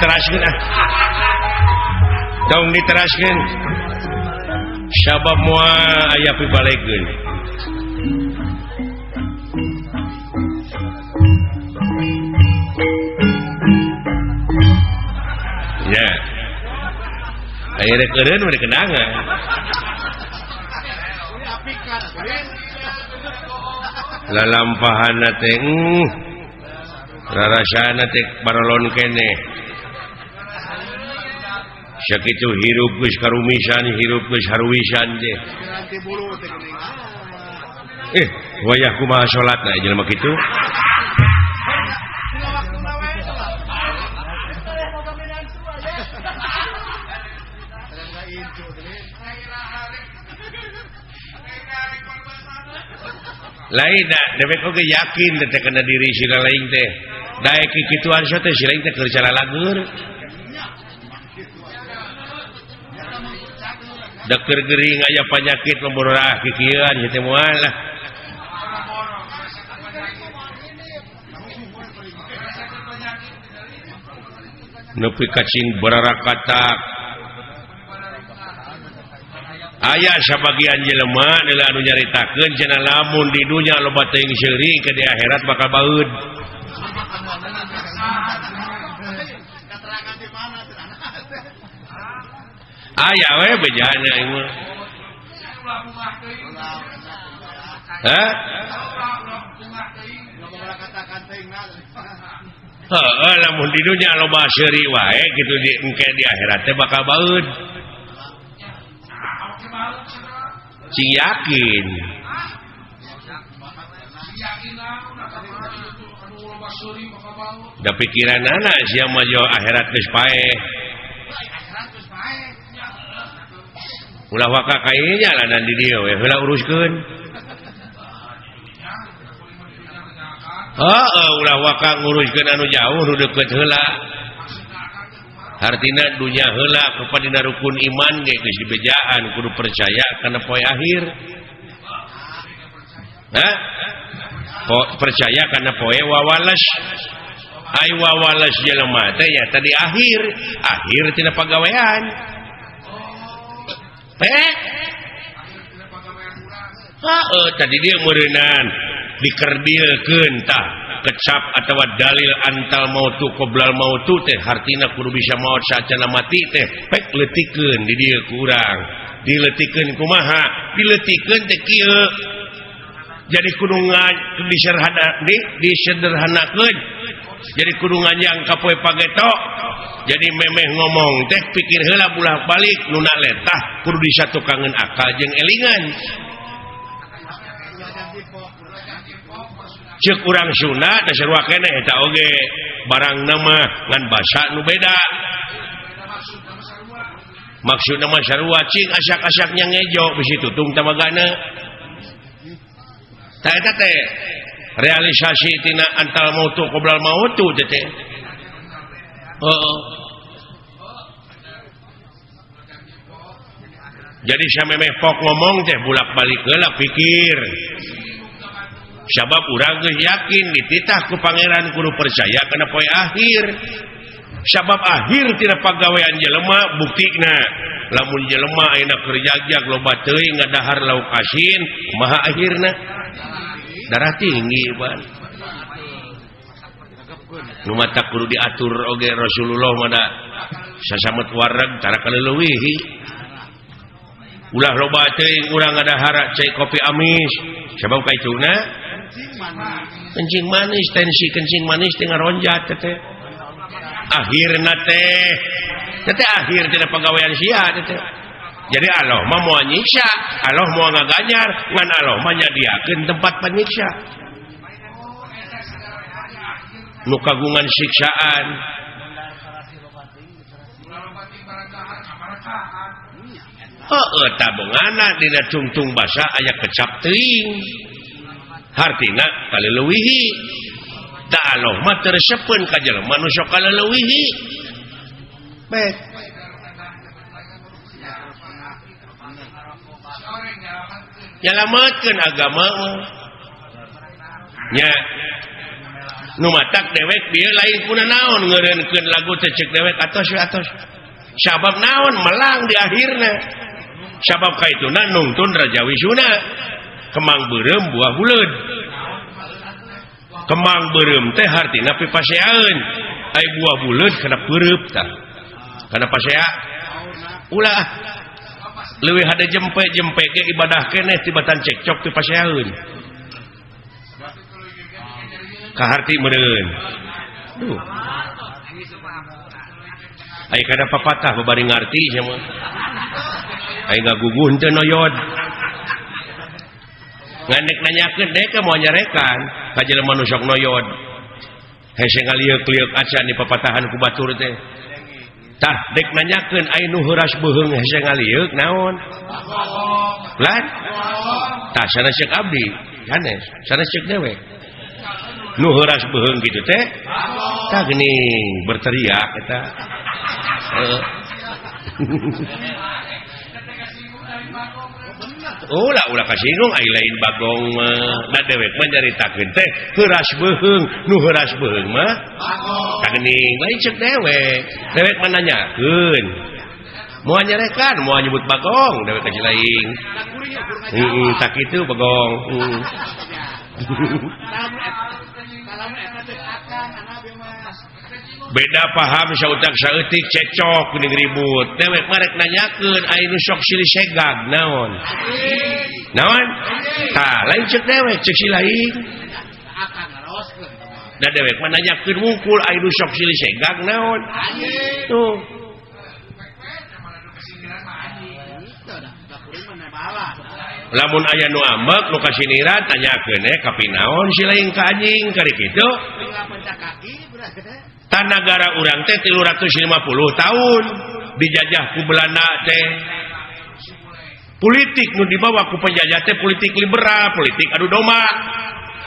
diteraskeun tong diteraskeun sabab moal aya pibalegeun ya ayeuna keureun mah dikenangan lalampahanna teh rarasana teh barolon kene sakitu hirup geus karumisan hirup geus haruwisan teh wayah kumaha salatna jelema kitu lain dah dewek oge yakin teh kana diri sila lain teh daek kikituan so teh sila lain teh keur calalagur deker gering aya panyakit lemurah kikieuan ieu teh moal lah nepi ka cing bararakatak aya sabagian jelema anu nyaritakeun cenah lamun di dunya loba teuing seuring ke di akhirat bakal baeud. Aya we bejana ieu mah. Hah? Heeh, lamun di dunya loba seuri wae kitu di engke di akhirat teh bakal baeud. Cing yakin da pikiranana sia mah jo akhirat geus paeh ulah waka ka ieu nya lanan di dieu we heula uruskeun ulah waka nguruskeun anu jauh nu deukeut heula artina dunya heula kepadina rukun iman ge geus dibejaan kudu percaya kana poe akhir. Hah? Percaya kana poe wawalas. Ai wawalas jelema teh nya tadi akhir tina pagawean. Tadi dia meureunan dikerdilkeun tah kecap atawa dalil antal mautu qoblal mautu teh hartina kudu bisa maot saacana mati teh pek leutikeun di dieu ku urang dileutikeun kumaha dileutikeun teh kieu jadi kudu disederhanakeun jadi kudu ngajang ka poe pageto jadi memeh ngomong teh pikir heula bolak-balik nu letah kudu disatukangeun akal jeung elingan ceuk urang Sunda da sarua keneh eta oge barangna mah ngan basa nu beda maksudna mah sarua cing asak-asaknya ngejo bisi tutung tamagana tah eta teh realisasi tina antal mautu qoblal mautu teh jadi samemeh pok ngomong teh bolak-balik heula pikir sabab urang geus yakin dititah ku pangeran kudu percaya kana poe akhir sabab akhir tina pagawean jelema buktina lamun jelema ayeuna keur jagjag loba teuing ngadahar lauk asin kumaha akhirna darah tinggi ban nu mata kudu diatur oge Rasulullah mah sasamet wareg cara kaleuwih ulah loba teuing urang ngadahar cai kopi amis sabab kaituna kencing manis tensi kencing manis teh ngaronjat teh akhirna teh akhir tina pagawean sia teh jadi Allah mah moal nyiksa Allah moal ngaganyar ngan Allah mah nyadiakeun tempat panyiksa nu kagungan siksaan tabunganna dina tungtung basa aya kecap teuing hartina kaleuwihi da Allah mah teu resepeun ka jelema nu sok kaleuwihi baik nyalametkeun agama nya nu matak dewek bieu lain kuna naon ngeureunkeun lagu teh ceuk dewek atos sabab naon melang di akhirna sabab kaituna nungtun Raja Wisuna kemang beureum buah buleud kemang beureum teh hartina pipaseaeun ai buah buleud kana peureup tah kana pasea ulah leuwih hade jempe ge ibadah keneh tibatan cekcok pipaseaeun kaharti meureun duh ai kada papatah babari ngarti nya mah ai ngaguguh teu noyod ngandek nanyakeun dek moal nyarekan ka jelema nu sok noyod hese ngalieuк-lieuк acan di papatahan ku batur teh tah dek nanyakeun ai nu heuras beuheung hese ngalieuк naon lan tah sanes ceuk abdi sanes ceuk dewek nu heuras beuheung kitu teh tah geuning berteriak eta ulah kasinggung ai lain bagong da dewek mah nyaritakeun teh heuras beuheung nu heuras beuheung mah tah geuning lain ceuk dewek mah nanyakeun moal nyarekan moal nyebut bagong dewek ka lain tah kitu bagong beda paham sautak saeutik cecok geuning ribut dewek marek nanyakeun ai nu sok silih segag naon tah lain ceuk dewek ceuk si lain da dewek mah nanyakeun wungkul ai nu sok silih segag naon tuh lamun aya nu ambek nu kasiniran tanyakeun kapinaon si lain ka anjing kari kitu tan nagara urang teh 350 tahun dijajah ku Belanda teh politik nu dibawa ku penjajah teh politik liberal politik adu domba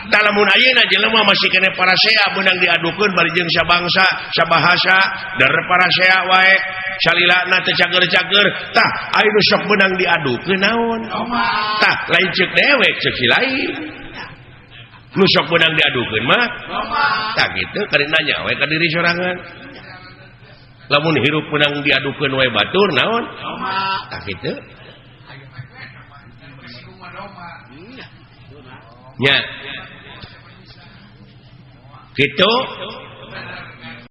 tah lamun ayeuna jelema masih kene parasea beunang diadukeun bari jeung sabangsa sabahasa der parasea wae salilana teh cager-cager tah aya nu sok beunang diadukeun naon tah lain ceuk dewek ceuk si lain nu sok beunang diadukeun mah tah kitu kari nanya we ka diri sorangan lamun hirup beunang diadukeun we batur naon tah kitu nya kitu